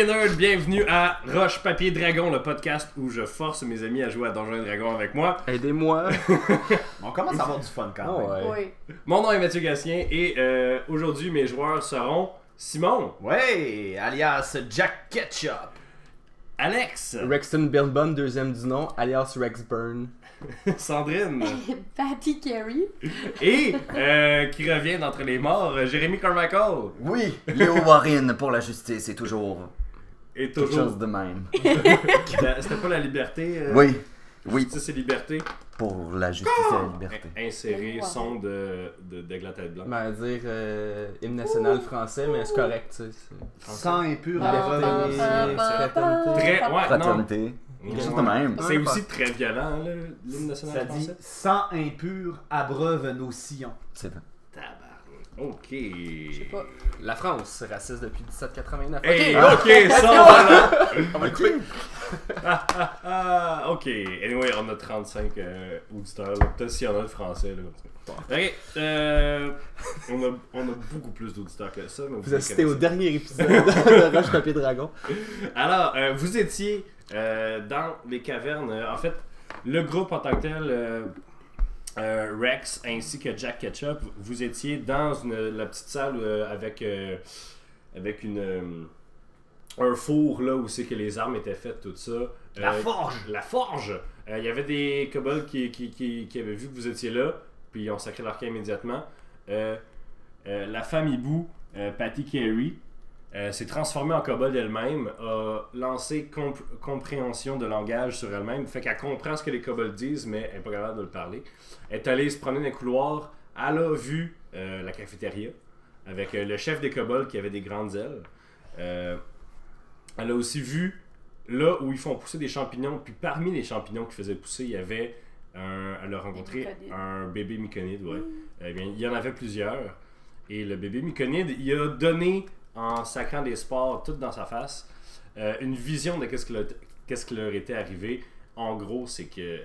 les nerds, bienvenue à Roche Papier Dragon, le podcast où je force mes amis à jouer à Donjons et Dragons avec moi. Aidez-moi. On commence à avoir du fun quand même. Ouais. Oui. Mon nom est Mathieu Gatien et aujourd'hui mes joueurs seront Simon, Ouais, alias Jack Ketchup. Alex, Rexton Billbun, deuxième du nom, alias Rex Burn. Sandrine Patty Carey. et qui revient d'entre les morts, Jérémy Carmichael. Oui, Léo Warren pour la justice, c'est toujours Et quelque toujours, chose de même. c'était pas la liberté Oui, oui, Justice et liberté. pour la justice et la liberté. Insérer son d'aigle à tête blanche. Ben, dire hymne national français, mais c'est correct, tu sais. Sang impur Ah, à ah, ah, ah, Très, ouais, non. Fraternité, quelque chose de même. C'est aussi très violent, là, l'hymne national Ça dit français. sang impur abreuve nos sillons. C'est vrai. Tabarnak. Ok. Je sais pas. La France, c'est raciste depuis 1789. Hey, Ok. ok, ça on va là. On va le couper. Ok. Anyway, on a 35 auditeurs, là. Peut-être s'il y en a de français, là. Ok. On a beaucoup plus d'auditeurs que ça. Mais Vous les assistez au connaissez. dernier épisode de Roche Papier Dragon. Alors, vous étiez dans les cavernes. En fait, le groupe en tant que tel, Rex ainsi que Jack Ketchup, vous étiez dans la petite salle avec un four là où c'est que les armes étaient faites, tout ça. La forge! La forge! Il y avait des kobolds qui avaient vu que vous étiez là, puis ils ont sacré leur camp immédiatement. La femme hibou, Patty Carey, s'est transformée en kobold elle-même, a lancé compréhension de langage sur elle-même, fait qu'elle comprend ce que les kobolds disent, mais elle n'est pas capable de le parler. Elle est allée se promener dans les couloirs, elle a vu la cafétéria, avec le chef des kobolds qui avait des grandes ailes. Elle a aussi vu là où ils font pousser des champignons, puis parmi les champignons qu'ils faisaient pousser, il y avait elle a rencontré un bébé myconide, ouais. Eh bien, il y en avait plusieurs, et le bébé myconide, il a donné, en sacrant des spores tout dans sa face, une vision de qu'est-ce qui leur était arrivé. En gros, c'est que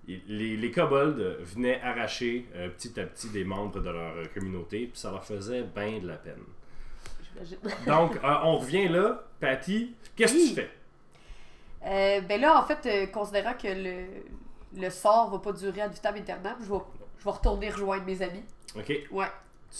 les kobolds venaient arracher petit à petit des membres de leur communauté, puis ça leur faisait bien de la peine. J'imagine. Donc, on revient là. Patty, qu'est-ce que tu fais? Ben là, en fait, considérant que le sort va pas durer ad vitam aeternam, je vais retourner rejoindre mes amis. Ok. Ouais.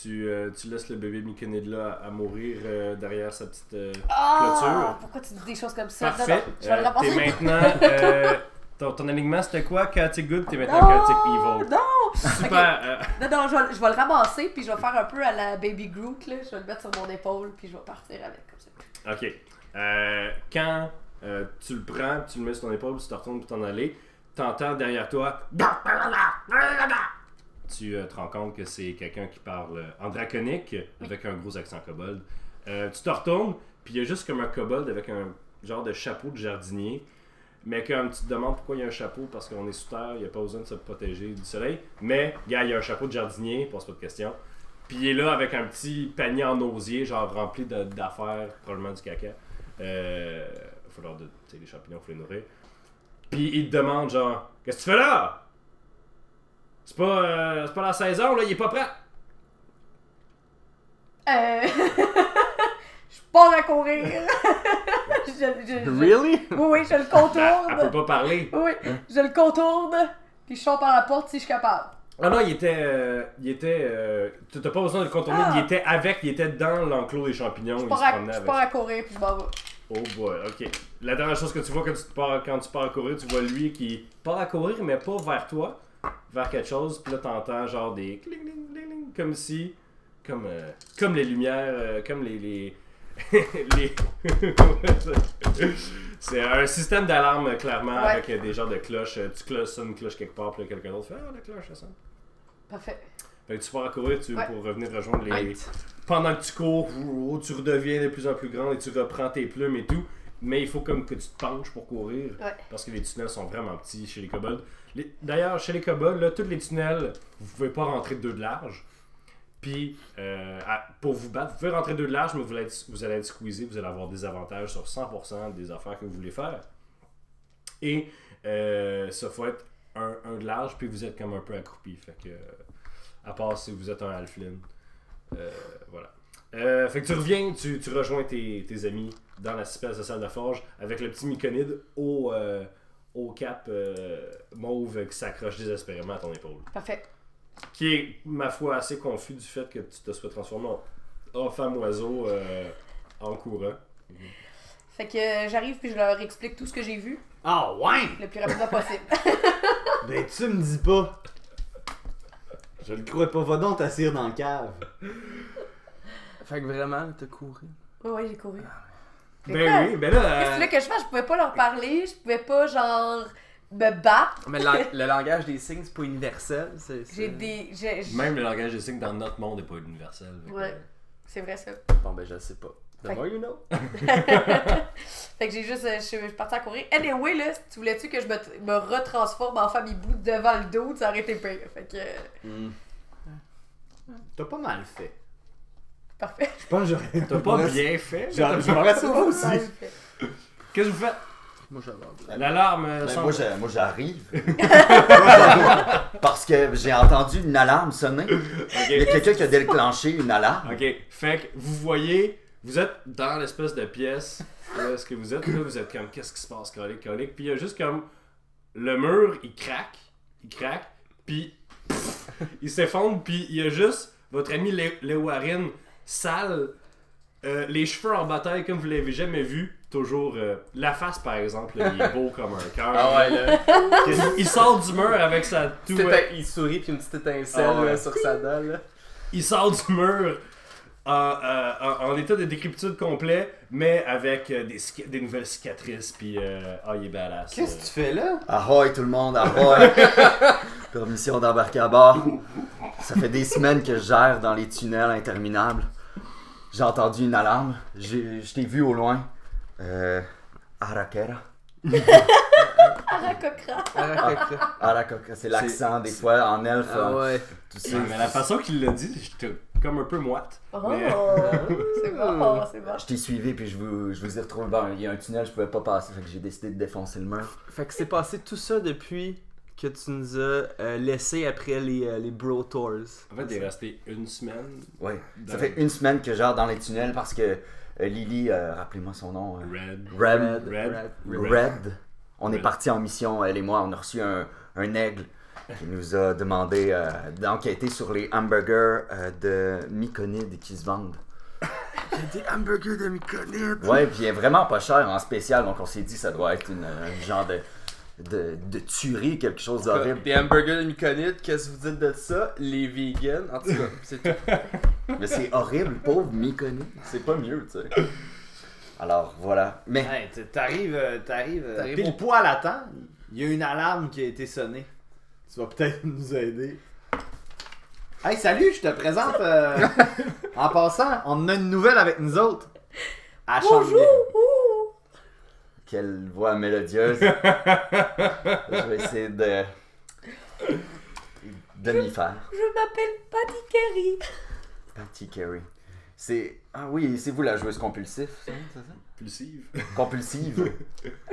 Tu laisses le bébé myconide là à mourir derrière sa petite Ah! clôture. Pourquoi tu dis des choses comme ça? Parfait. Non, non, je vais le T'es ramasser. maintenant. Ton alignement c'était quoi? Chaotic Good, t'es maintenant Non! Chaotic Evil. Non! Super. Non, je vais le ramasser, puis je vais faire un peu à la Baby Groot, là. Je vais le mettre sur mon épaule, puis je vais partir avec, comme ça. Ok. Quand tu le prends, tu le mets sur ton épaule, tu te retournes pour t'en aller, t'entends derrière toi. Tu te rends compte que c'est quelqu'un qui parle en draconique, avec un gros accent kobold. Tu te retournes, puis il y a juste comme un kobold avec un genre de chapeau de jardinier. Mais comme tu te demandes pourquoi il y a un chapeau, parce qu'on est sous terre, il n'y a pas besoin de se protéger du soleil. Mais, gars, il y a un chapeau de jardinier, pose pas de question. Puis il est là avec un petit panier en osier, genre rempli d'affaires, probablement du caca. Faut leur donner, tu sais, les champignons, faut les nourrir. Puis il te demande, genre, qu'est-ce que tu fais là? C'est pas la saison, là, il est pas prêt. Je pars à courir. Really? Oui, je le Elle contourne. peut pas parler. Oui, je le contourne, puis je sors par la porte si je suis capable. Ah non, il était, t'as pas besoin de le contourner, Ah. il était dans l'enclos des champignons, Je il pars se promenait je avec. pars à courir, puis je m'en vais. Oh boy, ok. La dernière chose que tu vois quand tu pars à courir, tu vois lui qui part à courir, mais pas vers toi, vers quelque chose, puis là t'entends genre des cling cling cling cling, comme si, comme les lumières, comme les c'est un système d'alarme clairement Ouais. avec des genres de cloches. Tu sonnes une cloche quelque part, puis là, quelqu'un d'autre fait ah la cloche ça sonne. Parfait. Fait que tu pars à courir Ouais. pour revenir rejoindre les. Right. Pendant que tu cours, tu redeviens de plus en plus grand et tu reprends tes plumes et tout. Mais il faut comme que tu te penches pour courir. Ouais. Parce que les tunnels sont vraiment petits chez les kobolds. D'ailleurs, chez les kobolds, là, tous les tunnels, vous pouvez pas rentrer 2 de large. Puis, pour vous battre, vous pouvez rentrer 2 de large, mais vous allez être squeezé, vous allez avoir des avantages sur 100% des affaires que vous voulez faire. Et ça faut être un de large, puis vous êtes comme un peu accroupi. Fait que, à part si vous êtes un halfling. Voilà. Fait que tu reviens, tu rejoins tes amis dans la espèce de salle de forge avec le petit Myconide au cap mauve qui s'accroche désespérément à ton épaule. Parfait. Qui est, ma foi, assez confus du fait que tu te sois transformé en femme-oiseau en courant. Fait que j'arrive puis je leur explique tout ce que j'ai vu Ah ouais! le plus rapidement possible. Ben tu me dis pas. Je le crois pas. Va donc t'asseoir dans le cave. Fait que vraiment, t'as couru. Ouais, j'ai couru. Ben oui, ben là... Qu'est-ce que tu voulais que je fasse? Je pouvais pas leur parler, je pouvais pas, genre, me battre. Mais le langage des signes, c'est pas universel. J'ai des... Même le langage des signes dans notre monde n'est pas universel. Ouais, c'est vrai ça. Bon, ben, je sais pas. The Fait- more you know. Fait que j'ai juste... je suis partie à courir. Anyway, là, si tu voulais-tu que je me retransforme en femme hibou devant le dos, ça aurait été pire. Fait que... T'as pas mal fait. Parfait. Je pense que j'aurais. T'as pas bien fait? Je m'aurais pas aussi. Mal fait. Qu'est-ce que vous faites? Moi, j'avais. L'alarme Ben, semble... moi, j'arrive. Parce que j'ai entendu une alarme sonner. Il y a Ok. quelqu'un qui a déclenché une alarme. Ok, fait que vous voyez, vous êtes dans l'espèce de pièce où est-ce que vous êtes, là, vous êtes comme, qu'est-ce qui se passe, colique, puis il y a juste comme, le mur, il craque, puis il s'effondre, puis il y a juste votre ami Lewarin, sale, les cheveux en bataille comme vous l'avez jamais vu, toujours, la face par exemple, là, il est beau comme un cœur. Ah ouais, là. Il sort du mur avec sa tout... Il sourit puis une petite étincelle Ah ouais. là, sur sa dent, là. Il sort du mur en état de décrépitude complet, mais avec des nouvelles cicatrices, puis il est badass. Qu'est-ce que tu fais là? Ahoy tout le monde, ahoy! Permission d'embarquer à bord. Ça fait des semaines que je gère dans les tunnels interminables. J'ai entendu une alarme. Je t'ai vu au loin. Arakera. Aracocra. Arakera, c'est l'accent des fois en elfe. Ah ouais. Tu sais. Ouais, mais la façon qu'il l'a dit, j'étais comme un peu moite. Oh, Mais- c'est bon, c'est bon. Je t'ai suivi puis je vous ai retrouvé. Bon, il y a un tunnel, je pouvais pas passer, fait que j'ai décidé de défoncer le mur. Fait que c'est passé tout ça depuis que tu nous as laissé après les Bro Tours. En fait, il est resté une semaine. Ouais. Dans- Ça fait une semaine que je gère dans les tunnels parce que Lily, rappelez-moi son nom. Red. Red. On est Red. parti en mission, elle et moi. On a reçu un aigle qui nous a demandé d'enquêter sur les hamburgers de Myconide qui se vendent. Des hamburgers de Myconide. Ouais, puis il est vraiment pas cher en spécial, donc on s'est dit ça doit être un genre de tuerie, quelque chose d'horrible. Des hamburgers de Myconide, qu'est-ce que vous dites de ça? Les vegans, en tout cas, c'est tout. Mais c'est horrible, pauvre Myconide. C'est pas mieux, tu sais. Alors voilà. Mais Hey, t'arrives T'arrives pile au- poil à temps. Il y a une alarme qui a été sonnée. Tu vas peut-être nous aider. Hey, salut, je te présente. En passant, on a une nouvelle avec nous autres. À Bonjour! Chambly. ouh. quelle voix mélodieuse. Je vais essayer de m'y faire. Je m'appelle Patty Carey. Patty Carey. Ah oui, c'est vous la joueuse compulsive, c'est ça? Impulsive. Compulsive.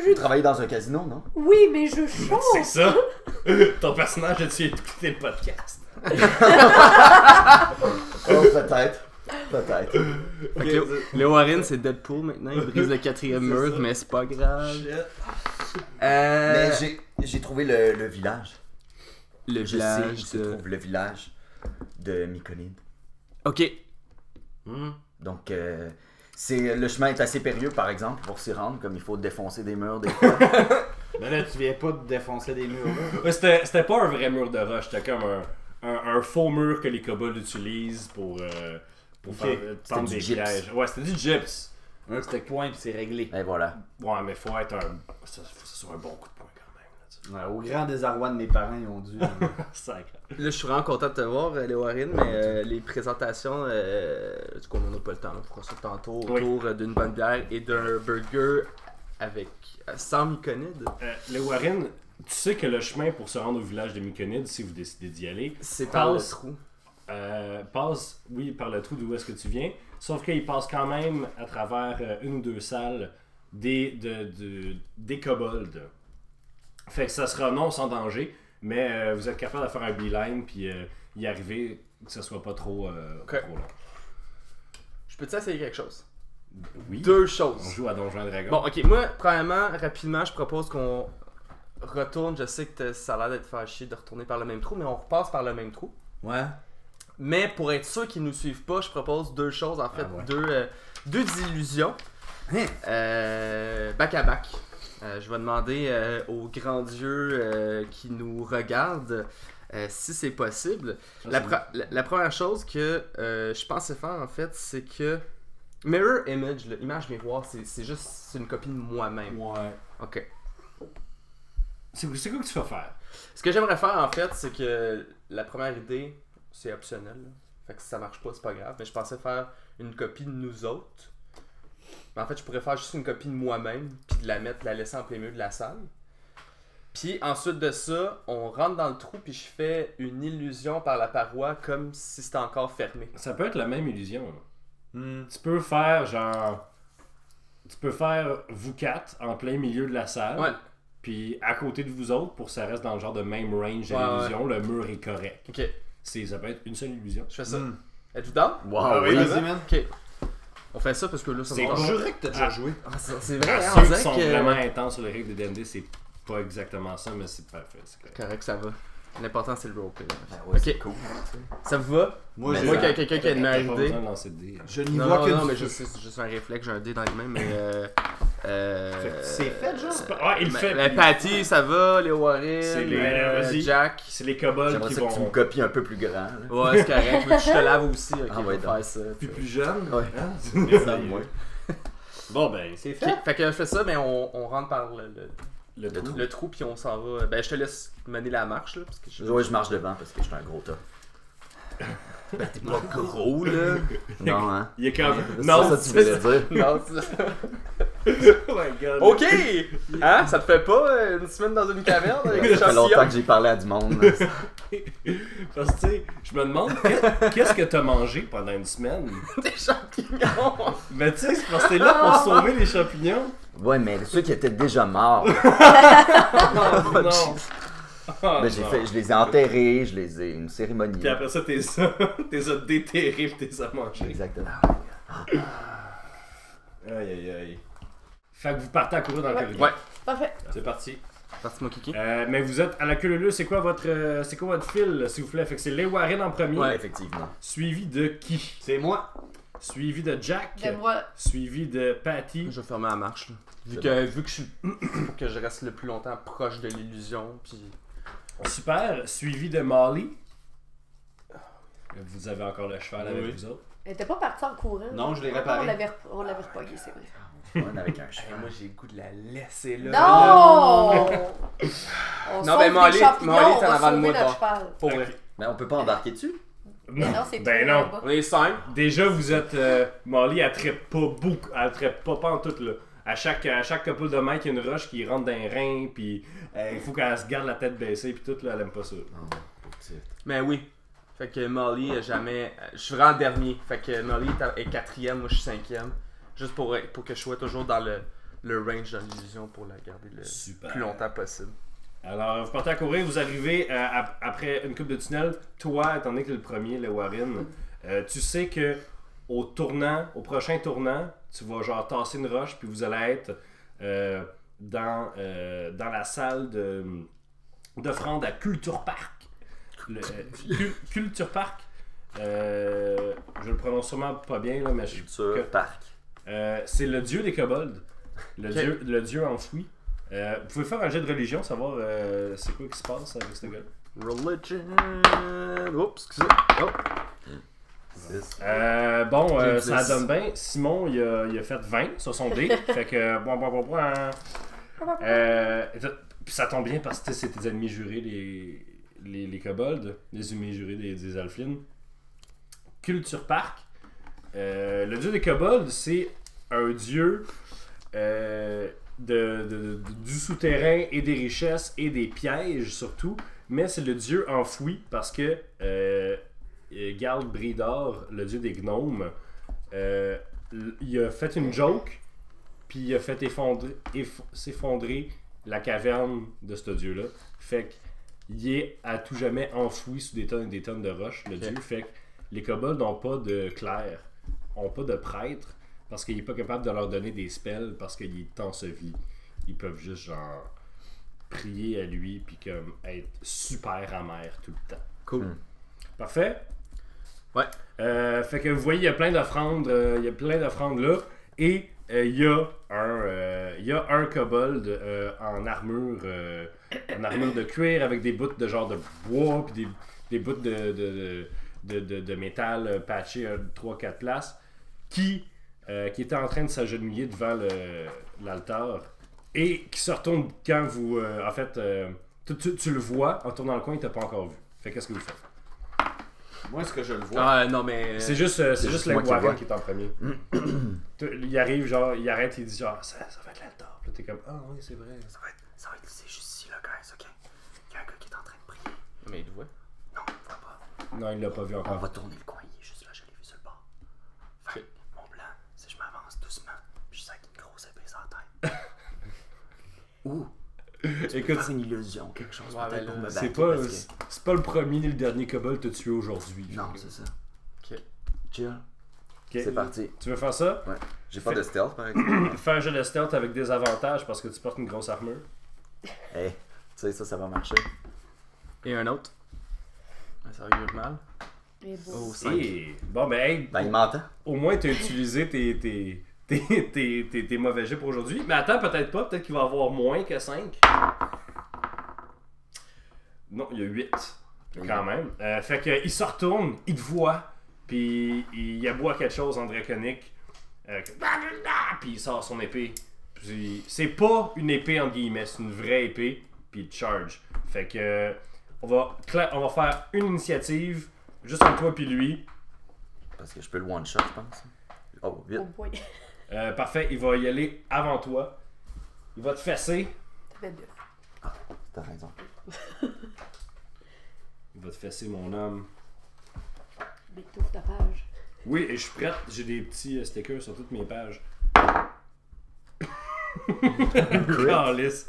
Vous travaillez dans un casino, non? Oui, mais je chante. C'est ça? Ton personnage, as-tu écouté le podcast? Oh, peut-être. Peut-être. Fait que le Warren, c'est Deadpool maintenant, il brise le quatrième C'est mur, ça. mais c'est pas grave. Shit. Mais j'ai trouvé le village. Le Je sais, village je de... trouve le village de Myconide. Ok. Donc, le chemin est assez périlleux, par exemple, pour s'y rendre, comme il faut défoncer des murs des fois. Mais là, tu viens pas de défoncer des murs. Là. Ouais, c'était pas un vrai mur de roche, c'était comme un faux mur que les kobolds utilisent pour Ok. faire tendre du des gyps. pièges. Ouais, c'était du gyps. Un coup de poing puis c'est réglé. Et voilà. Ouais, mais faut que ce soit un bon coup de poing quand même. Là, tu Ouais, au grand désarroi de mes parents, ils ont dû. Sacre. Là, je suis vraiment content de te voir, le Warren, mais les présentations, du coup, on n'a pas le temps, là, pour ça tantôt, Oui. autour d'une bonne bière et d'un burger avec sans Myconide. Le Warren, tu sais que le chemin pour se rendre au village de Myconide, si vous décidez d'y aller, C'est par le Passe. trou. passe, oui, par le trou d'où est-ce que tu viens, sauf qu'il passe quand même à travers une ou deux salles des kobolds. Fait que ça sera non sans danger, mais vous êtes capable de faire un beeline puis y arriver que ce soit pas trop, trop long. Je peux-tu essayer quelque chose? Oui. Deux On choses. joue à Donjons et Dragons. Bon, ok, moi, premièrement, rapidement, je propose qu'on retourne. Je sais que ça a l'air d'être fâché de retourner par le même trou, mais on repasse par le même trou. Ouais. Mais pour être sûr qu'ils nous suivent pas, je propose deux choses, en fait, ouais. deux illusions. Back à back. Je vais demander aux grands dieux qui nous regardent si c'est possible. Ça, La première chose que je pensais faire, en fait, c'est que Mirror Image, l'image miroir, c'est juste une copie de moi-même. Ouais. Ok. c'est quoi que tu vas faire? Ce que j'aimerais faire, en fait, c'est que la première idée, c'est optionnel. Là. Fait que si ça marche pas, c'est pas grave. Mais je pensais faire une copie de nous autres. Mais en fait, je pourrais faire juste une copie de moi-même, puis de la laisser en plein milieu de la salle. Puis ensuite de ça, on rentre dans le trou, puis je fais une illusion par la paroi comme si c'était encore fermé. Ça peut être la même illusion. Là. Hmm. Tu peux faire genre. Tu peux faire vous quatre en plein milieu de la salle. Ouais. Puis à côté de vous autres, pour que ça reste dans le genre de même range de Ouais, l'illusion, le mur est correct. Ok, Ça peut être une seule illusion. je fais ça. Hmm. Êtes-vous down? Wow, Ah oui, oui. vas-y, man. Ok. On fait ça parce que là, ça C'est va. bon. Je jurais que t'as déjà joué. Ah, c'est vrai, Ceux on qui dirait sont que... vraiment intenses sur les règles de D&D, c'est pas exactement ça, mais c'est parfait. C'est correct. Correct, ça va. L'important, c'est le roleplay. Ben ouais, c'est Ok. cool. Ça vous va? Moi, Mais j'ai- Moi, quelqu'un qui a une T'as meilleure pas idée. besoin de lancer de dés. je n'y Non, vois non, que non, du mais feu. c'est juste un réflexe, j'ai un dé dans les mains, mais C'est fait, genre? Ah, il le fait. mais Patty, ça va, les Warren, C'est les- vas-y. Jack. C'est les kobolds J'aimerais qui ça que tu me vont. copies un peu plus grand. là. Ouais, c'est correct, mais je te lave aussi, ok, Ah ouais, pour faire ça. Plus jeune. Ouais. Hein? Ça, moi. Bon, ben, C'est Ok, fait. fait que je fais ça, mais on rentre par le trou. le trou, puis on s'en va. Ben, je te laisse mener la marche, là, parce que Ouais, je marche devant parce que je suis un gros tas. Ben, t'es pas gros, là. Non, hein? Il est comme. C'est Non, ça que tu voulais dire. Non, c'est... Oh my god. Ok! Hein? Ça te fait pas une semaine dans une caverne avec des Ça fait longtemps champignons? que j'ai parlé à du monde. là. Parce que, tu sais, je me demande, qu'est-ce que t'as mangé pendant une semaine? Des champignons! Mais tu sais, c'est parce que t'es là pour sauver les champignons. Ouais, mais ceux qui étaient déjà morts, Oh, non. Oh, ben, non. je les ai enterrés, je les ai une cérémonie. Puis après ça, t'es as déterrés pis t'es as mangés. Exactement. Aïe aïe aïe. Fait que vous partez à courir dans le Ouais. corridor. Ouais. Parfait. C'est parti. Parti mon kiki. Mais vous êtes à la queue leu, c'est quoi votre fil, s'il vous plaît? Fait que c'est les Warren en premier, Ouais, effectivement. suivi de qui? C'est moi. Suivi de Jack, De moi. suivi de Patty. Je vais fermer la marche. Là. Vu que je suis. Faut que je reste le plus longtemps proche de l'illusion. Puis. Super, suivi de Molly. Vous avez encore le cheval avec Oui. vous autres. Elle était pas partie en courant. Non, je l'ai Ah, réparé. On l'avait repogné, c'est vrai. Ouais, avec un cheval. Moi j'ai le goût de la laisser là. Non! On Non, sauve mais des Molly- champignons, Molly est on en va avant de sauver moi, notre bon. cheval. Pour vrai. Mais on peut pas embarquer dessus? Mais non, c'est Ben trop non. là-bas. On est 5. Déjà, vous êtes. Molly, elle traite pas beaucoup. Elle traite pas en tout, là. À chaque couple de mètres, il y a une roche qui rentre dans les reins, puis il faut qu'elle se garde la tête baissée, puis tout, là, elle aime pas ça. Oh, pauvre petite. Mais oui. Fait que Molly, jamais. Je suis vraiment dernier. Fait que Molly est 4ème, moi je suis 5ème. Juste pour que je sois toujours dans le range de l'illusion pour la garder le Super. plus longtemps possible. Alors, vous partez à courir, vous arrivez après une coupe de tunnel. Toi, étant donné que t'es le premier, le Warren, tu sais que au prochain tournant, tu vas genre tasser une roche, puis vous allez être dans la salle d'offrande à Culture Park. Le Culture Park, je le prononce sûrement pas bien, là, mais Culture Park. c'est le dieu des kobolds, Ok. le dieu enfoui. Vous pouvez faire un jet de religion, savoir c'est quoi qui se passe avec ce gars. Religion. Oups, excusez. Oh. Bon, J'ai ça 10. donne bien. Simon, il a fait 20 sur son dé. Fait que, puis ça tombe bien parce que c'est tes ennemis jurés, les kobolds, les ennemis jurés des Alflines. Culture Park. Le dieu des kobolds, c'est un dieu du souterrain et des richesses et des pièges surtout. Mais c'est le dieu enfoui parce que Garl Bridor, le dieu des gnomes, il a fait une joke, puis il a fait s'effondrer la caverne de ce dieu-là. Fait qu'il est à tout jamais enfoui sous des tonnes et des tonnes de roches, le dieu. Fait que les kobolds n'ont pas de clair. ont pas de prêtre parce qu'il est pas capable de leur donner des spells parce qu'il est enseveli. Ils peuvent juste genre prier à lui puis comme être super amer tout le temps. Cool. Parfait? Ouais. Fait que vous voyez, il y a plein d'offrandes là. Et il y a un kobold en armure de cuir avec des bouts de genre de bois puis des bouts de métal patchés à 3-4 places qui était en train de s'agenouiller devant l'altar et qui se retourne quand vous... en fait, tu le vois en tournant le coin, il t'a pas encore vu. Fait qu'est-ce que vous faites? Moi, est-ce que je le vois? Ah, non, mais. C'est juste juste moi le qui le vois. Warren qui est en premier. Il arrive, genre, il arrête, il dit genre, ça va être l'altar. Puis là, t'es comme, ah oui, c'est vrai. C'est juste ici, là, guys, ok? Il y a un gars qui est en train de prier. Mais il le voit. Non, il voit pas. Non, il l'a pas vu On encore. va tourner le coin, il est juste là, je l'ai vu sur le bord. Fait que mon plan, c'est que je m'avance doucement, puis je sac une grosse épée sur la tête. Ouh! Écoute, Faire une illusion, quelque chose Ouais, peut-être ben pour me là, battre. c'est pas, parce c'est pas le premier ni le dernier kobold que tu as tué aujourd'hui. que... Non, c'est ça. Ok. Chill. Ok. C'est parti. Tu veux faire ça? Ouais. J'ai pas de stealth, par exemple. Fais un jeu de stealth avec des avantages parce que tu portes une grosse armure. Hey, tu sais, ça va marcher. Et un autre. Ça augure mal. Et beau. Oh, 5. Et bon, ben, hey, Ben, il m'entend. au moins, tu as utilisé tes mauvais jets pour aujourd'hui. Mais attends, peut-être pas. Peut-être qu'il va y avoir moins que 5. Non, il y a 8. Quand même. Fait qu'il se retourne, il te voit, puis il aboie quelque chose en draconique. Puis il sort son épée. Puis c'est pas une épée entre guillemets, c'est une vraie épée. Puis il te charge. Fait que on va faire une initiative, juste entre toi puis lui. Parce que je peux le one-shot, je pense. Oh, vite. Oh boy. Parfait, il va y aller avant toi. Il va te fesser. Ça fait 2. T'as raison. Il va te fesser, mon homme. Big tour ta page. Oui, et je suis prête. J'ai des petits stickers sur toutes mes pages. Calice.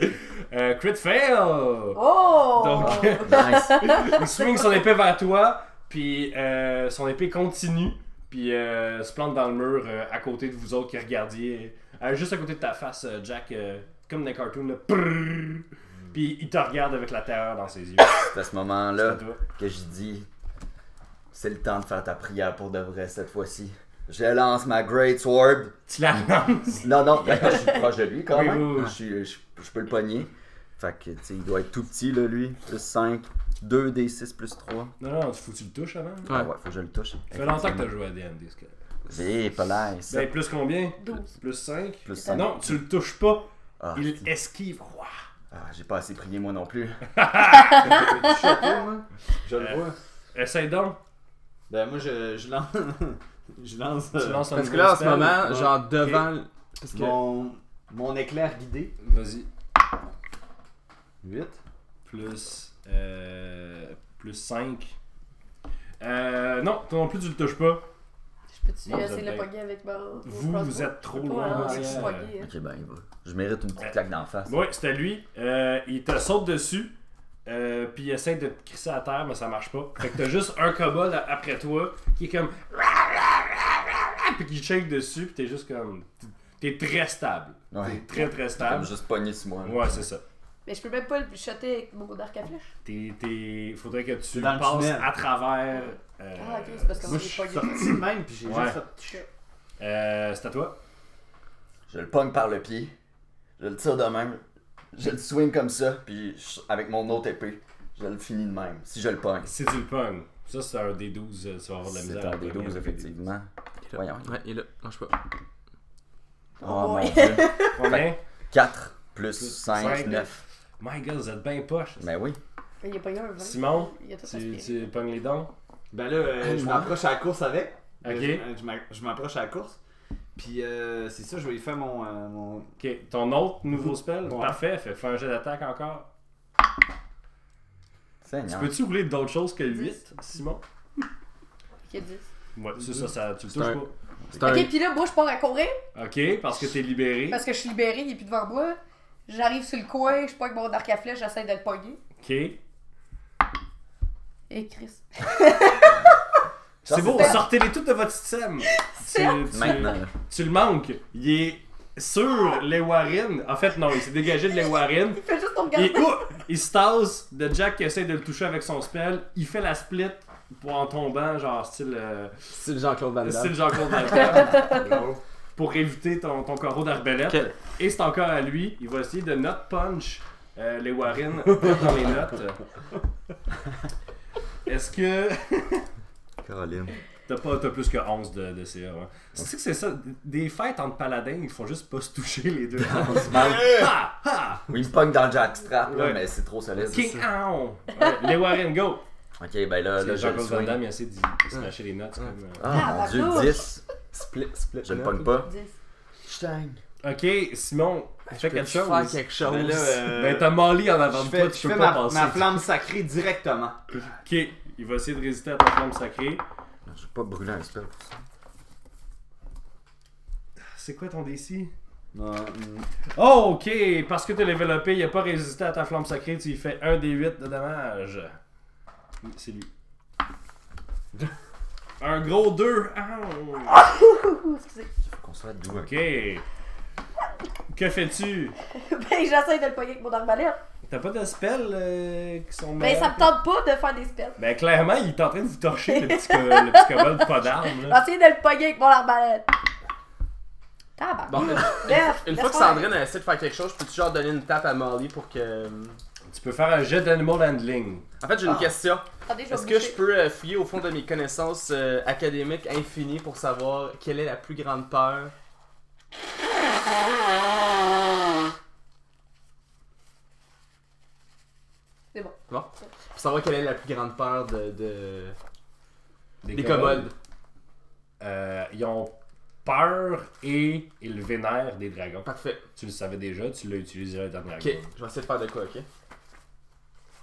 Crit fail! Oh! Donc, Nice. il swing son épée vers toi, puis son épée continue, puis se plante dans le mur à côté de vous autres qui regardiez. Juste à côté de ta face, Jack, comme dans les cartoons. Là. Puis il te regarde avec la terreur dans ses yeux. C'est à ce C'est moment-là à toi. que je dis c'est le temps de faire ta prière pour de vrai cette fois-ci. Je lance ma Great Sword. Tu la lances. Non, ben, je suis proche de lui quand Oui, même. oui, oui. Je peux le pogner. Fait que, tu sais, il doit être tout petit, là, lui. Plus 5, 2 des 6 plus 3. Non, faut que tu le touches avant. Ah ouais, faut que je le touche. Ça fait longtemps que t'as joué à D&D, ce que... J'ai pas l'air. Ben, plus combien? 12. Plus 5? Plus 5. Non, tu le touches pas. Ah, Il esquive. Ouah. j'ai pas assez prié moi non plus. Je le vois. Essaye donc. Ben, moi, je lance. Je lance Tu lances un Parce que nouveau là, en ce spell. moment, Ouais. genre devant. Parce que. mon éclair guidé. Vas-y. 8. Plus 5. Non, toi non plus, tu le touches pas. Je peux-tu Non, vous essayer de êtes le bien. pogner avec ma. Vous êtes trop Ouais, loin. non, je suis pogné. Hein. Ok, ben, il va. Je mérite une petite claque d'en face. Ouais, c'était lui. Il te saute dessus. Puis il essaie de te crisser à terre, mais ça marche pas. Fait que t'as juste un kobold après toi qui est comme. Puis qui shake dessus, puis t'es juste comme. T'es très stable. Ouais. T'es très très Comme stable. juste pogné sur moi. là. Ouais, c'est ça. Mais je peux même pas le shotter avec mon arc à flèche. Faudrait que tu Dans le passes tunnel. à travers. Ah, ok, c'est parce que Moi, moi je j'ai suis pogné. sorti de même, puis j'ai Ouais. juste fait. C'est à toi. Je le pogne par le pied. Je le tire de même. Je le swing comme ça. Puis avec mon autre épée, je le finis de même. Si je le pogne. Si tu le pognes. Ça, c'est un des 12. Tu vas avoir de la misère. C'est à un des pogner 12, avec effectivement. Voyons. Ouais, il est là. Lâche pas. Oh Oh, mon ouais. dieu. des- Combien? 4 plus cinq, 5, 9. My god, vous êtes bien poche. Ben oui. Mais il a pogné un 20. Simon, Il a tout tu aspiré. pognes les dents. Ben là, je m'approche à la course avec. Ok. Je m'approche à la course. Puis c'est ça, je vais y faire mon. Ok, ton autre nouveau spell, Ouais. parfait, fais un jet d'attaque encore. Tu Seigneur. peux-tu rouler d'autres choses que 8, Simon? Il a 10. Ouais, c'est ça, tu le C'est touches un- C'est un. Ok, puis là, moi je pars à courir Ok, parce que t'es libéré. parce que je suis libéré, il est plus devant moi. J'arrive sur le coin, je pogne mon arc à flèche, j'essaie de le pogner. Ok. Et Chris. C'est beau, c'est- sortez-les toutes de votre système. Maintenant. Tu le manques. Il est sur les Warren. En fait, non, il s'est dégagé de les Warren. Il fait juste ton Et regard. il se tasse de Jack qui essaie de le toucher avec son spell. Il fait la split pour en tombant, genre style, C'est Jean-Claude Van Damme. style Jean-Claude Van Damme. Pour éviter ton carreau d'arbalète. Ok. Et c'est encore à lui. Il va essayer de not punch les Warren dans les notes. Est-ce que. Caroline. T'as plus que 11 de CA. Hein. C'est que c'est ça. Des fights entre paladins, ils font juste pas se toucher les deux. Ha! Ha! Oui, il me pogne dans le jackstrap, là, Ouais. mais c'est trop solide. King Ow! Ouais, les Warren, go! Ok, ben là, C'est je le Jean-Claude Van swing. Damme, il essaie de smasher les notes. c'est comme, Ah, mon dieu, Tabarnouche. 10. Split. Je le pogne pas. 10. Shtang. Ok, Simon, fais quelque chose. Faire quelque chose. Ben là, Ben t'as Molly en avant je de toi, fais, tu je peux fais pas ma passer. flamme sacrée directement. Ok, il va essayer de résister à ta flamme sacrée. Je vais pas brûler un spell pour ça. C'est quoi ton DC? Non, Oh, ok, parce que t'as développé, il a pas résisté à ta flamme sacrée, tu lui fais 1 des 8 de dommages. C'est lui. Un gros 2. Ouh, excusez. Faut qu'on soit doux. Ok. Que fais-tu? Ben, j'essaie de le pogner avec mon arbalète. T'as pas de spells qui sont Ben, ça me tente pas de faire des spells. Ben, clairement, il est en train de vous torcher le petit kobold pas d'armes. là. J'essaie de le pogner avec mon arbalète. Tabarnak. Bon, Bref, une fois que laisse-moi- Sandrine a essayé de faire quelque chose, je peux toujours donner une tape à Molly pour que. Tu peux faire un jet d'animal handling. En fait, j'ai une question. Attendez, je vais Est-ce me que boucher. je peux fouiller au fond de mes connaissances académiques infinies pour savoir quelle est la plus grande peur? C'est bon. Bon. Pour savoir quelle est la plus grande peur des kobolds. kobolds. Ils ont peur et ils vénèrent des dragons. Parfait. Tu le savais déjà, tu l'as utilisé la dernière Ok, fois. je vais essayer de faire de quoi, ok?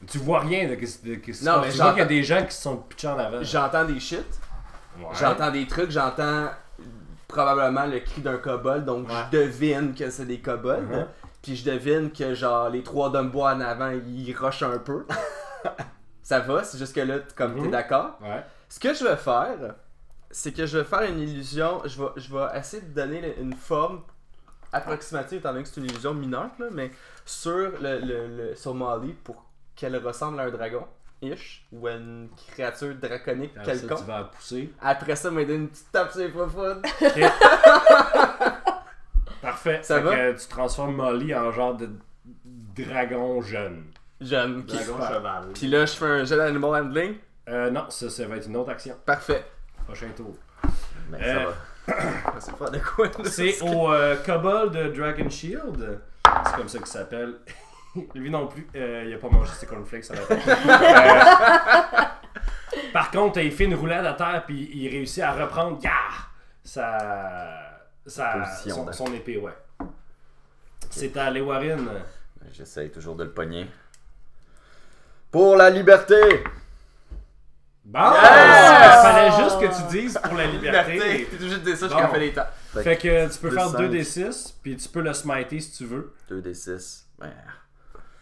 Tu vois rien de ce qui se Non, passe. mais Tu vois qu'il y a j'entends- des gens qui se sont pitchés en avant. J'entends des shit, Ouais. j'entends des trucs, j'entends probablement le cri d'un kobold, donc Ouais. je devine que c'est des kobolds. Mhm. Puis je devine que genre les trois Dumbois en avant, ils rushent un peu. Ça va, c'est juste que là, comme t'es Mhm. d'accord. Ouais. Ce que je vais faire, c'est que je vais faire une illusion. Je vais essayer de donner une forme approximative, étant donné que c'est une illusion mineure, là, mais sur, sur Molly pour qu'elle ressemble à un dragon, ish, ou à une créature draconique Après ça, quelconque. tu vas la pousser. Après ça, me donner une petite tape sur les fun. Parfait. Ça Fait va? que tu transformes Molly en genre de dragon jeune. Jeune. dragon Super. cheval. Puis là, je fais un jet d'animal handling. Non, ça va être une autre action. Parfait. Prochain tour. Mais Euh, ça va. C'est pas de quoi. là. C'est au Kobold de Dragon Shield. C'est comme ça qu'il s'appelle. Lui non plus, il a pas mangé ses cornflakes à la tête. Par contre, il fait une roulade à terre puis il réussit à reprendre Position, son épée, ouais. C'est à Lewarin. J'essaye toujours de le pogner. Pour la liberté! Bon! Yes! Il fallait juste que tu dises pour la liberté. T'es obligé de dire ça Bon. jusqu'à la fin des temps. Fait que tu peux Plus faire cinq. 2d6 puis tu peux le smiter si tu veux. 2d6. Ben.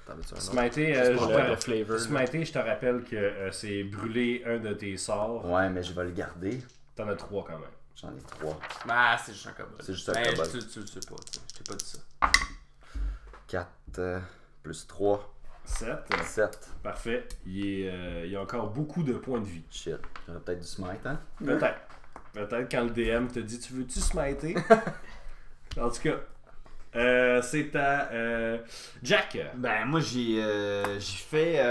T'en veux-tu un autre? Smiter, Juste pour je le te- flavor. là. smiter, je te rappelle que c'est brûler un de tes sorts. Ouais, mais je vais le garder. T'en as 3 quand même. J'en ai 3. Ah, c'est juste un kobold. C'est juste un Ben, kobold. Tu le sais pas, tu sais. Je t'ai pas dit ça. 4 plus 3. 7. 7. Parfait. Il y a encore beaucoup de points de vie. Shit. J'aurais peut-être dû smite, hein? Peut-être. Peut-être quand le DM te dit tu veux-tu smiter? En tout cas, c'est à Jack. Ben, moi, j'ai fait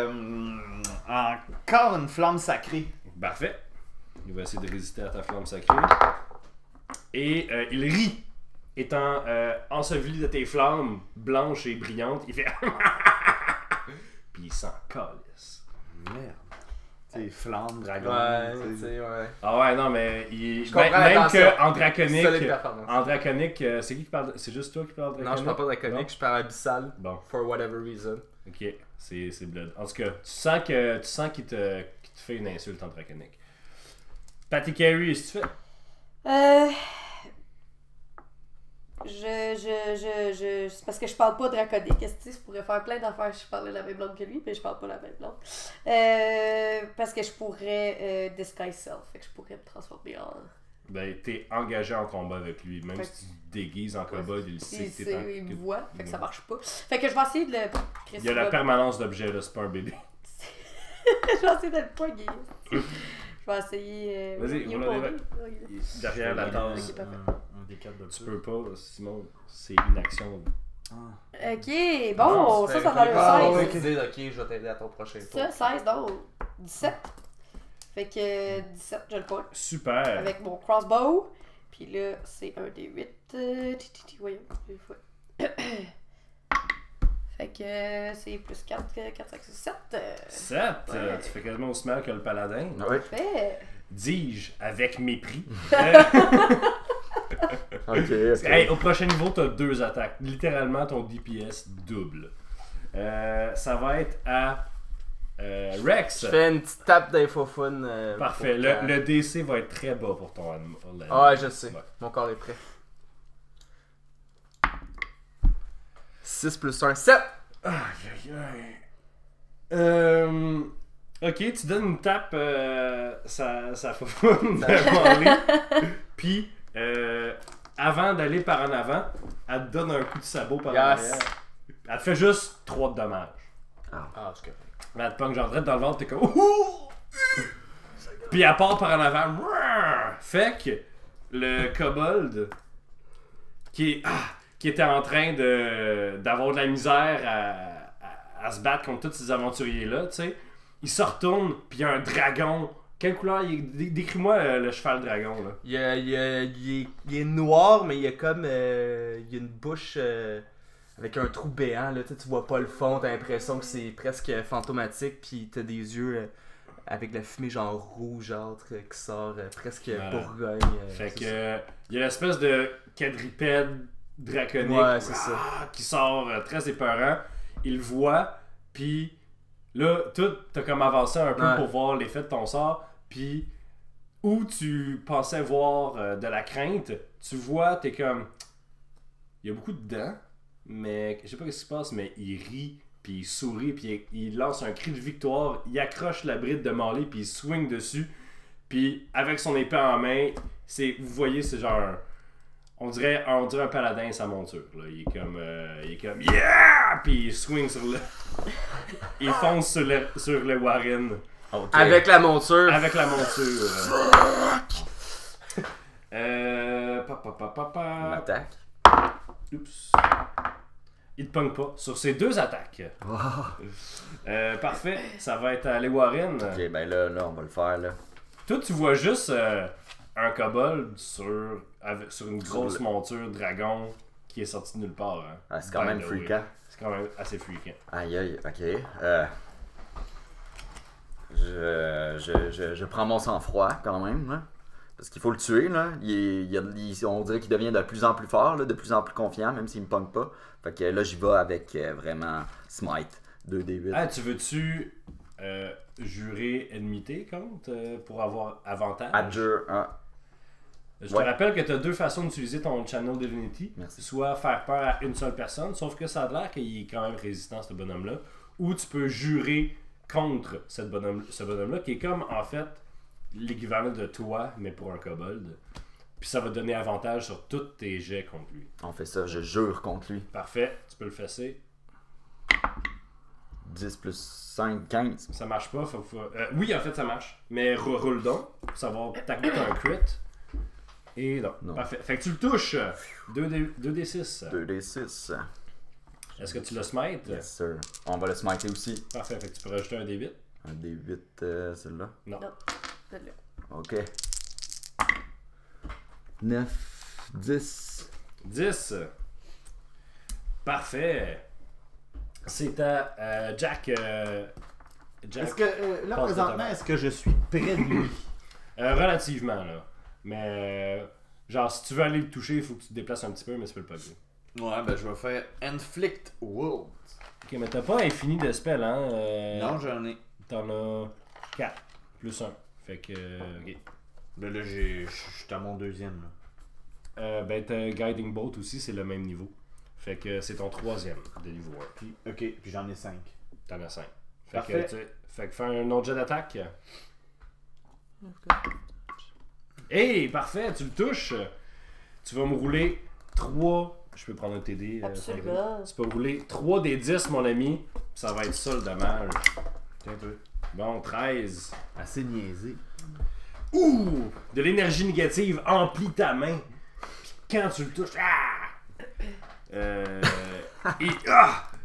encore une flamme sacrée. Parfait. Il va essayer de résister à ta flamme sacrée. Et il rit. Étant enseveli de tes flammes blanches et brillantes, il fait puis il s'en calisse. Merde. Tu sais, flamme, dragon. Ouais, tu tu sais. sais, ouais. Ah ouais, non, mais il... Je comprends même l'intention. qu'en draconique, Solide performance. en draconique, c'est qui parle? C'est juste toi qui parle draconique? Non, je parle pas draconique, je parle abyssal. Bon, For whatever reason. ok, c'est blood. En tout cas, tu sens qu'il te fait une insulte en draconique. Patty Carey, est-ce que tu fais? C'est parce que je parle pas draconique. Qu'est-ce que je pourrais faire plein d'affaires si je parlais la même langue que lui, mais je parle pas la même langue. Parce que je pourrais disguise self. Fait que je pourrais me transformer en. Ben, t'es engagé en combat avec lui. Même Fait si tu te déguises en cowboy, il sait que t'es Il me voit, fait que ça marche pas. Fait que je vais essayer de le. Il y a la permanence d'objet, là, c'est pas un bébé. Je vais essayer de le poigner. Je vais essayer. Vas-y, il est on pas l'a là. Il est derrière la tasse. Ok, parfait. Un des 4 de Tu plus. peux pas, Simon. C'est une action. Ok, bon, ça dans le Ah, 16. ouais, ok, je vais t'aider à ton prochain tour. Ça, 16, donc 17. Fait que 17, je le pogne. Super. Avec mon crossbow. Puis là, c'est un des 8. Voyons, deux fois. Fait que c'est plus 4, 4, 5, 6, 7. 7. Ouais. Tu fais quasiment aussi mal que le paladin. Oui. Fait. Dis-je avec mépris. Ok. Hey, au prochain niveau, t'as 2 attaques. Littéralement, ton DPS double. Ça va être à Rex. Je fais une petite tape d'infofun. Parfait. pour Le DC va être très bas pour ton animal. Ah ouais, je sais. Ouais. Mon corps est prêt. 6 plus 1, 7! Aïe, aïe, aïe. Ok, tu donnes une tape, ça foufoune de Molly. Puis, avant d'aller par en avant, elle te donne un coup de sabot par en Yes. arrière. Elle te fait juste 3 de dommages. Ah, c'est correct. Mais elle te pogne genre direct dans le ventre, t'es comme ouh! Puis elle part par en avant. Fait que le kobold qui était en train d'avoir de la misère à se battre contre tous ces aventuriers-là, tu sais, il se retourne, puis il y a un dragon. Quelle couleur? Décris-moi le cheval dragon, là. Il est noir, mais il y a comme. Il y a une bouche avec un trou béant. Là. Tu vois pas le fond, t'as l'impression que c'est presque fantomatique, puis t'as des yeux avec de la fumée genre rougeâtre qui sort presque Voilà. Bourgogne. Fait c'est que il y a l'espèce de quadrupède draconique Ouais, c'est ça. qui sort très épeurant. Il le voit, puis là, t'as comme avancé un peu Ouais. pour voir l'effet de ton sort, puis où tu pensais voir de la crainte, tu vois, t'es comme... Il y a beaucoup de dents, mais je sais pas ce qui se passe, mais il rit, puis il sourit, puis il lance un cri de victoire, il accroche la bride de Marley, puis il swing dessus, puis avec son épée en main, vous voyez, c'est genre... On dirait un paladin sa monture. Là. Il est comme yeah! Puis il swing sur le. Il fonce sur le Warren. Ok. Avec la monture. Avec la monture. On attaque. Oups. Il te pogne pas sur ses 2 attaques. Parfait. Ça va être à les Warren. Ok, ben là, on va le faire là. Toi, tu vois juste un kobold sur une grosse le- monture dragon qui est sorti de nulle part. Hein. Ah, c'est quand By même the way. freakant. C'est quand même assez freakant. Aïe aïe, ok. Je prends mon sang-froid quand même, là. Parce qu'il faut le tuer, là. On dirait qu'il devient de plus en plus fort, là, de plus en plus confiant, même s'il me pogne pas. Fait que là, j'y vais avec vraiment Smite. 2d8. Ah, tu veux-tu jurer ennemité contre pour avoir avantage? Adjure, ah. Je Ouais. te rappelle que tu as 2 façons d'utiliser ton Channel Divinity. Merci. Soit faire peur à une seule personne, sauf que ça a l'air qu'il est quand même résistant, ce bonhomme-là. Ou tu peux jurer contre ce bonhomme-là, qui est comme en fait l'équivalent de toi, mais pour un kobold. Puis ça va te donner avantage sur tous tes jets contre lui. On fait ça, je jure contre lui. Parfait, tu peux le fesser. 10 plus 5, 15. Ça marche pas, oui, en fait, ça marche. Mais roule donc, pour savoir t'acquitter un crit. Et non. Non. Parfait. Fait que tu le touches. 2d6. 2d6. Est-ce que tu le smites? Yes, sir. On va le smiter aussi. Parfait. Fait que tu peux rajouter un d8. Un d8, celui-là. Non. Non. Celle-là. Ok. 9, 10. 10. Parfait. C'est à Jack. Jack. Est-ce que là Passe présentement, totalement. est-ce que je suis près de lui? Relativement, là. Mais genre, si tu veux aller le toucher, il faut que tu te déplaces un petit peu, mais tu peux le pas jouer. Ouais, ben je vais faire Inflict Wounds. Ok, mais t'as pas infini de spells, hein? Non, j'en ai. T'en as 4 plus 1. Fait que. Ok. Ben là, je suis à mon deuxième. Là. Ben, t'as Guiding Bolt aussi, c'est le même niveau. Fait que c'est ton 3e de niveau 1. Ok, puis j'en ai 5. T'en as 5. Fait Parfait. fait que fais un autre jet d'attaque. Hey, parfait, tu le touches. Tu vas me rouler 3. Je peux prendre un TD. Absolument. Tu peux rouler 3 des 10, mon ami. Ça va être ça le dommage. Tiens un peu. Bon, 13. Assez niaisé. Ouh! De l'énergie négative emplit ta main. Puis quand tu le touches,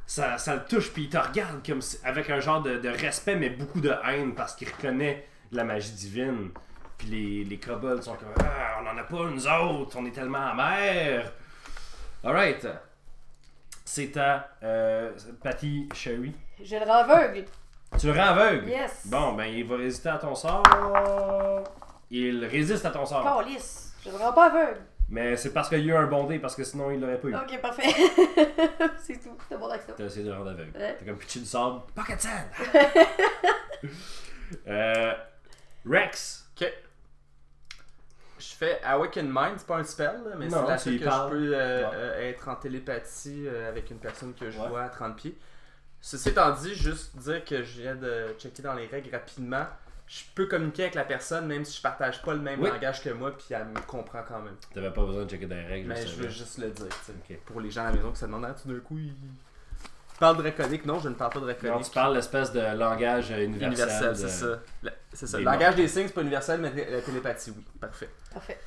ça le touche, puis il te regarde comme avec un genre de respect, mais beaucoup de haine, parce qu'il reconnaît la magie divine. Puis les kobolds sont comme on n'en a pas nous autres, on est tellement amers. Alright. C'est à Patty Sherry. Je le rends aveugle. Tu le rends aveugle? Yes. Bon, ben il va résister à ton sort. Il résiste à ton sort. Calice. Je le rends pas aveugle. Mais c'est parce qu'il y a eu un bondé, parce que sinon il l'aurait pas eu. Ok, parfait. C'est tout. C'est mon action. T'as essayé de le rendre aveugle. Ouais. T'as comme pitché du sable. Pocket sand! Rex. Ok. Je fais Awaken Mind, c'est pas un spell, là, mais Non, c'est la tu seule y que parles. je peux Ouais. être en télépathie avec une personne que je Ouais. vois à 30 pieds. Ceci étant dit, juste dire que je viens de checker dans les règles rapidement. Je peux communiquer avec la personne même si je partage pas le même Oui. langage que moi, puis elle me comprend quand même. T'avais pas besoin de checker des règles. Mais ça, je veux là. juste le dire, tu sais. Ok. Pour les gens à la maison qui se demandent, tout d'un coup, il parle draconique. Non, je ne parle pas de Non, draconique. tu parles l'espèce de langage universel. Universel, c'est ça. C'est ça. des Le langage des signes, c'est pas universel, mais la télépathie, oui. Parfait. Parfait.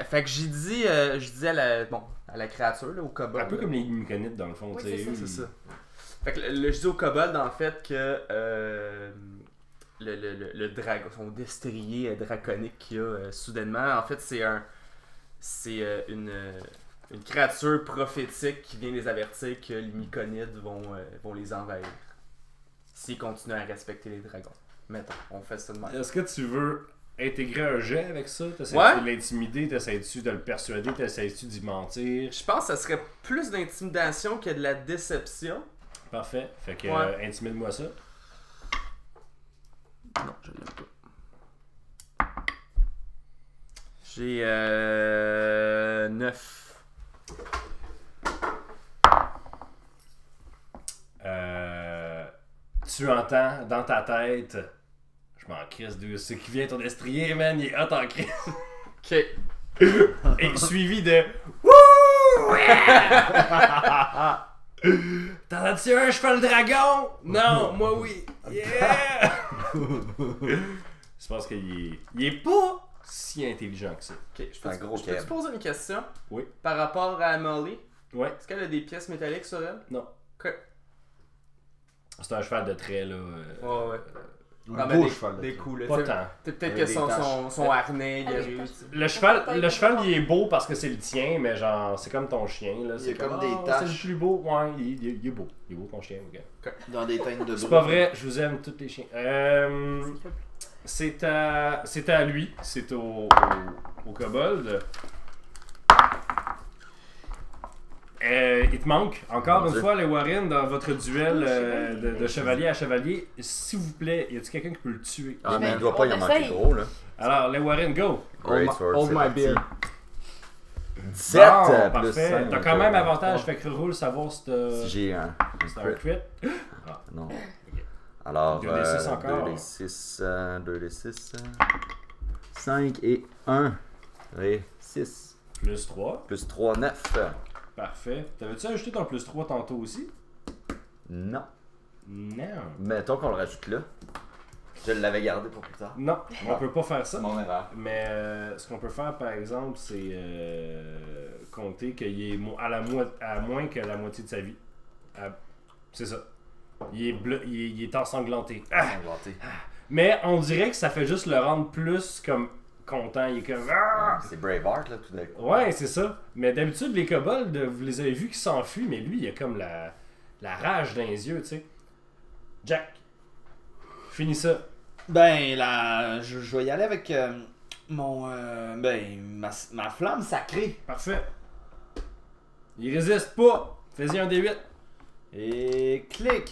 Fait que j'ai dit, je dis à la créature, là, au kobold. Un peu là. comme les myconites dans le fond. Oui, tu sais, c'est ça, eux, C'est ils- ça. Fait que je dis au kobold en fait que le dragon, son destrier draconique qu'il y a soudainement, en fait c'est une créature prophétique qui vient les avertir que les myconides vont les envahir. S'ils continuent à respecter les dragons. Mettons, on fait ça de même. Est-ce que tu veux intégrer un jet avec ça? T'essaies-tu Ouais. de l'intimider? T'essaies-tu de le persuader? T'essaies-tu d'y mentir? Je pense que ça serait plus d'intimidation que de la déception. Parfait. Fait que Ouais. intimide-moi ça. Non, je l'aime pas. J'ai 9. Tu entends dans ta tête, je m'en crisse de ce qui vient ton estrier, man, il est hot en crise. Ok. Et suivi de Wouh! T'entends-tu un cheval dragon? Non, moi oui. Yeah! Je pense qu'il est pas si intelligent que ça. Ok, je un gros peux te cab. poser une question? Oui. Par rapport à Molly, Ouais, est-ce qu'elle a des pièces métalliques sur elle? non. Ok. C'est un cheval de trait, là. Ouais. Un Ah, beau ben, cheval de des trait. coups, là. Pas T'sais, tant. peut-être Avec que des son taches. harnais, il a Avec eu. des t'sais. Le cheval, il est beau parce que c'est le tien, mais genre, c'est comme ton chien, là. Il y C'est a comme des c'est taches. le plus beau. Ouais, il est beau. Il est beau, ton chien, ok. Dans des teintes de C'est brun. pas vrai, je vous aime tous les chiens. C'est à lui, c'est au kobold. Il te manque, encore Mon une Dieu. fois, les Warren, dans votre duel Oui, de chevalier à chevalier. S'il vous plaît, y a-t-il quelqu'un qui peut le tuer? Ah, mais Mais il doit pas y en on manquer essaye. gros, là. Alors, les Warren, go! Great Sword, Hold c'est my parti. beer. 17 Bon, plus parfait. 5. T'as quand même avantage, fait que roule savoir si t'as Si j'ai un si t'as un crit. Non. Alors, 2d6 encore. 2d6, 2d6, 5 et 1. Et 6. Plus 3. Plus 3, 9. Parfait. T'avais-tu ajouté ton plus 3 tantôt aussi? Non. Non. Mettons qu'on le rajoute là. Je l'avais gardé pour plus tard. Non, on peut pas faire ça. C'est mon erreur. Mais ce qu'on peut faire, par exemple, c'est compter qu'il est à moins que la moitié de sa vie. C'est ça. Il est ensanglanté. Ah! Inventé. Mais on dirait que ça fait juste le rendre plus comme content. Il est comme... Ah! C'est Braveheart, là, tout d'un coup. Ouais, c'est ça. Mais d'habitude, les kobolds, vous les avez vus qui s'enfuient, mais lui, il a comme la rage dans les yeux, tu sais. Jack, finis ça. Ben, là, je vais y aller avec ma flamme sacrée. Parfait. Il résiste pas. Fais-y un D8. Et clic.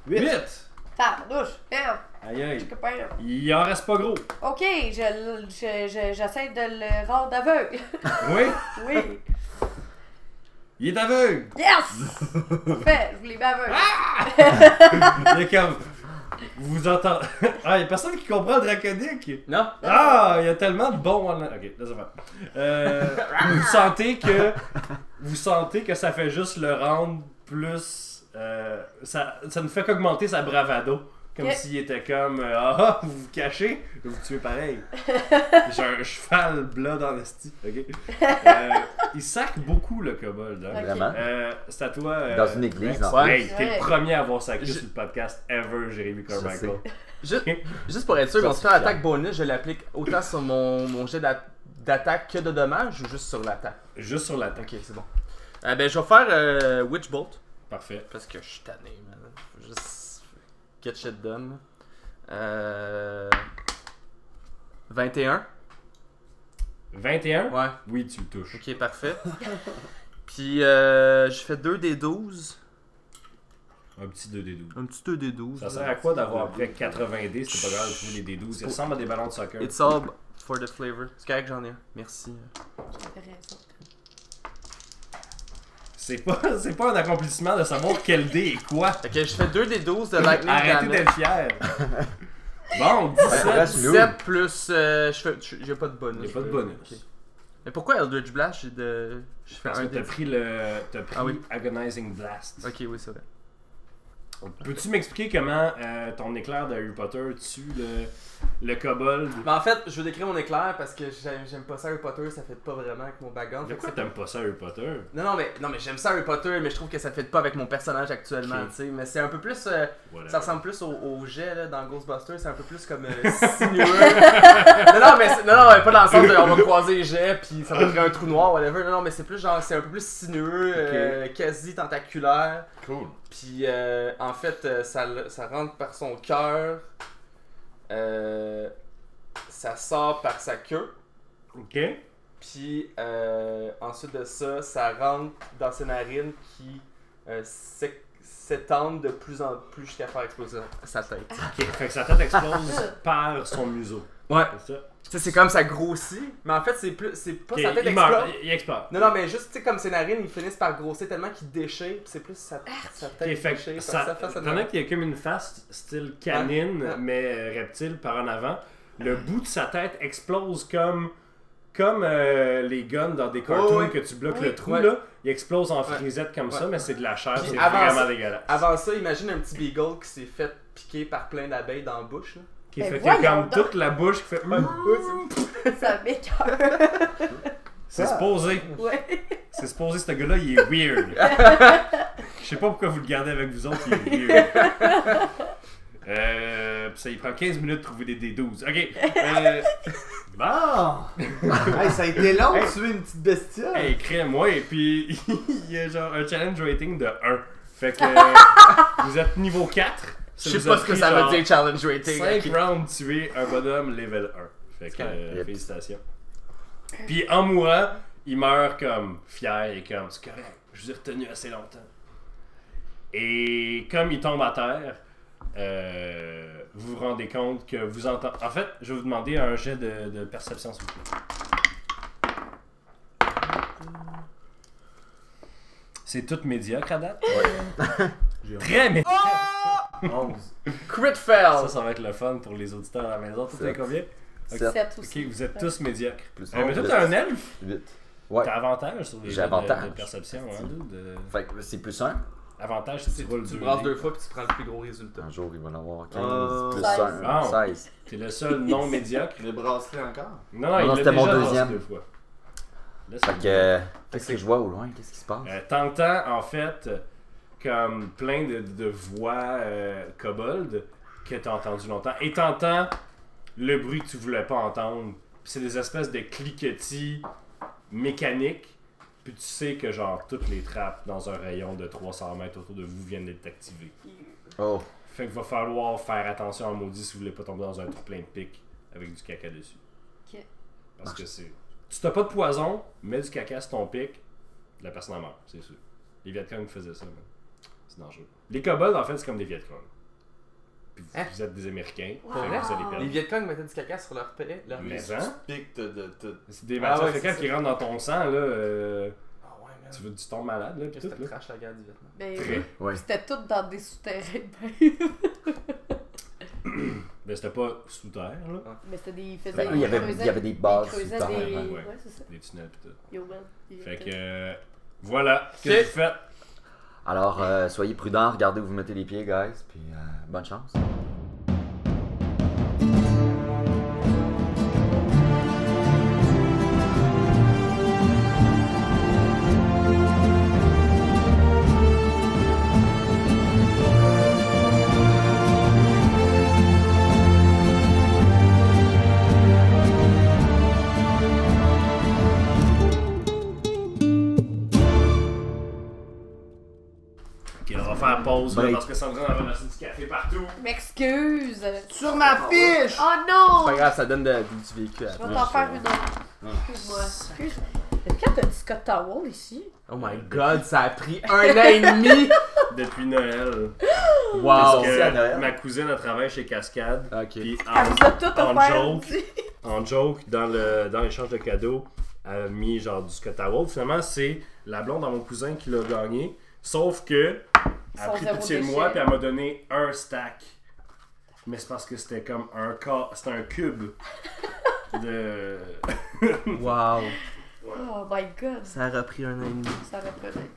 8. 8. Tabarnouche, merde. Aïe aïe. Je copain. Il en reste pas gros. Ok, j'essaie de le rendre aveugle. Oui, Oui. il est aveugle. Yes! Parfait, je vous l'ai mis aveugle. Il est comme. Vous entendez. Ah, il y a personne qui comprend le draconique. Non? Ah, il y a tellement de bons. Ok, laisse faire. Vous sentez que ça fait juste le rendre plus. Ça ne fait qu'augmenter sa bravado. Comme Ok. s'il était comme vous vous cachez, vous tuez pareil. J'ai un cheval blanc dans le style. Ok. Il sac beaucoup le kobold. Hein. Ok. Vraiment. C'est à toi. Dans une église, Rex. en fait. Hey, t'es Ouais. le premier à avoir sacré Je- sur le podcast ever, Jérémy Carmichael. sais. Juste pour être sûr, Ça, mon c'est super fier. attaque bonus, je l'applique autant sur mon jet d'attaque que de dommages ou juste sur l'attaque? Juste sur l'attaque. Ok, c'est bon. Ben, je vais faire Witch Bolt. Parfait. Parce que je suis tanné, man. Faut juste get shit done. 21. 21? Ouais. Oui, tu le touches. Ok, parfait. Puis je fais 2d12. Un petit 2D12. Un petit 2d12. Ça sert à quoi d'avoir après 80 dés si c'est pas grave de trouver les D12? Ils ressemblent à des ballons de soccer. It's all for the flavor. C'est correct, j'en ai un. Merci. J'avais raison. C'est pas un accomplissement de savoir quel dé est quoi. Fait que je fais 2d12 de lightning Arrêtez damage. d'être fier. Bon, Ouais, 17. reste nous. 7 plus. J'ai pas de bonus. Il n'y a pas de bonus. Ok. Mais pourquoi Eldritch Blast j'ai de. Je fais Parce que un t'as d pris Ah oui. Agonizing Blast. Ok, oui, c'est vrai. Peux-tu m'expliquer comment ton éclair de Harry Potter tue le kobold? Mais en fait, je veux décrire mon éclair parce que j'aime pas ça Harry Potter, ça fait pas vraiment avec mon background. De Fait que quoi c'est- t'aimes pas ça Harry Potter? Non, mais j'aime ça Harry Potter, mais je trouve que ça fait pas avec mon personnage actuellement, Ok. tu sais. Mais c'est un peu plus. Voilà. Ça ressemble plus au jet là, dans Ghostbusters, c'est un peu plus comme sinueux. non, mais pas dans le sens de on va croiser les jets puis ça va créer un trou noir, whatever. Non, mais c'est plus genre, c'est un peu plus sinueux, quasi tentaculaire. Cool. Puis en fait, ça rentre par son cœur, ça sort par sa queue. Ok. Puis ensuite de ça, ça rentre dans ses narines qui s'étendent de plus en plus jusqu'à faire exploser sa tête. Ok. Fait que sa tête explose par son museau. Ouais. C'est ça? Tu sais, c'est comme ça grossit, mais en fait, c'est pas Ok, sa tête il meurt. explose. Il explose. Non, mais juste, tu sais, comme ses narines, ils finissent par grossir tellement qu'ils déchirent, puis c'est plus sa tête Ok, fait déchire, que sa face t'en as qui a comme une face style canine, Ouais. mais reptile par en avant. Le bout de sa tête explose comme les guns dans des cartoons ouais. que tu bloques Oui. le trou, Ouais. là. Il explose en Ouais. frisette comme ça, Ouais. mais c'est de la chair, Puis c'est avant vraiment ça- dégueulasse. Avant ça, imagine un petit beagle qui s'est fait piquer par plein d'abeilles dans la bouche. Là. Qui fait Mais qu'il y a voyons comme donc. toute la bouche qui fait. Ça m'écoeure. C'est supposé. Ouais. C'est supposé, ce gars-là, il est weird. Je sais pas pourquoi vous le gardez avec vous autres, il est weird. Pis ça, il prend 15 minutes de trouver des D12. Ok. Bon! Hey, ça a été long de tuer une petite bestiole. Hey, crée-moi, et puis il y a genre un challenge rating de 1. Fait que vous êtes niveau 4. Je sais pas ce que ça veut dire challenge rating. 5 ok. rounds tués, un bonhomme level 1. Fait que Yep. félicitations. Puis en mourant, il meurt comme fier et comme c'est correct, je vous ai retenu assez longtemps. Et comme il tombe à terre, vous vous rendez compte que vous entendez. En fait, je vais vous demander un jet de perception s'il vous plaît. C'est tout médiocre à date. Très médiocre. 11. Crit fail! Ça va être le fun pour les auditeurs à la maison. Tout est Sept. combien? 7 7 Ok, aussi. vous êtes tous médiocres. plus Mais toi, t'es un elfe. 8. Ouais. T'as avantage sur les J'ai jets avantage. de perception. Hein, Fait que c'est plus 1. Avantage si tu roules Tu 2 brasses dés. 2 fois puis tu prends le plus gros résultat. Un jour, il va en avoir 15. Plus 16. 1. Ah. 16. T'es le seul non médiocre. Les brasseries encore. Non, il Non, l'a c'était mon déjà brassé deuxième. 2 fois. Là, Fait c'est que. Qu'est-ce que je vois au loin? Qu'est-ce qui se passe? t'entends en fait comme plein de voix kobold que t'as entendu longtemps. Et t'entends le bruit que tu voulais pas entendre. Puis c'est des espèces de cliquetis mécaniques. Puis tu sais que genre toutes les trappes dans un rayon de 300 mètres autour de vous viennent d'être activées. Oh. Fait qu'il va falloir faire attention en maudit si vous voulez pas tomber dans un trou plein de pics avec du caca dessus. Ok. Parce que c'est. Tu t'as pas de poison, mets du caca sur ton pic, la personne en meurt, c'est sûr. Les Vietcong faisaient ça, man. C'est dangereux. Les kobolds, en fait, c'est comme des Vietcong. puis Hein? vous êtes des Américains, Wow. fait que vous allez Les perdre. Vietcong mettaient du caca sur leur paix. Leur... Mais hein? Pique de tout. C'est des Ah matières ouais, fécales c'est qui ça. rentrent dans ton sang, là. Ah ouais, man. Tu tombes malade, là, pis C'était tout, là. trash la guerre du Vietnam. Mais Très. Ouais. c'était tout dans des souterrains de bain. Ben, c'était pas sous terre, là. Mais c'était des. Ils faisaient Ben, il y avait des bases Ils creusaient sous des. terre, ouais. Ouais, c'est ça. Des tunnels pis tout. Yo, man. Fait que, voilà. Qu'est-ce que vous faites? Alors, soyez prudents, regardez où vous mettez les pieds, guys, puis bonne chance. Ok, on va faire pause, là, Break. parce que Sandrine a ramassé du café partout. M'excuse. Sur ma fiche! Oh C'est non! pas grave, ça donne du véhicule à Je toi. vais t'en faire une autre. Excuse-moi. Excuse. Depuis quand t'as du Scott Towel ici? Oh my god, ça a pris 1 an et demi! Depuis Noël. Wow! Parce Merci à que Noël. ma cousine a travaillé chez Cascade. Ok. Puis Elle vous a tout en offert. joke, en joke, dans l'échange de cadeaux, elle a mis genre du Scott Towel. Finalement, c'est la blonde à mon cousin qui l'a gagné. Sauf que, elle a Son pris zéro pitié de déchet. moi, puis elle m'a donné un stack. Mais c'est parce que c'était comme c'était un cube de. Wow! Oh my god. Ça a repris 1 an et demi. Ça reprenait.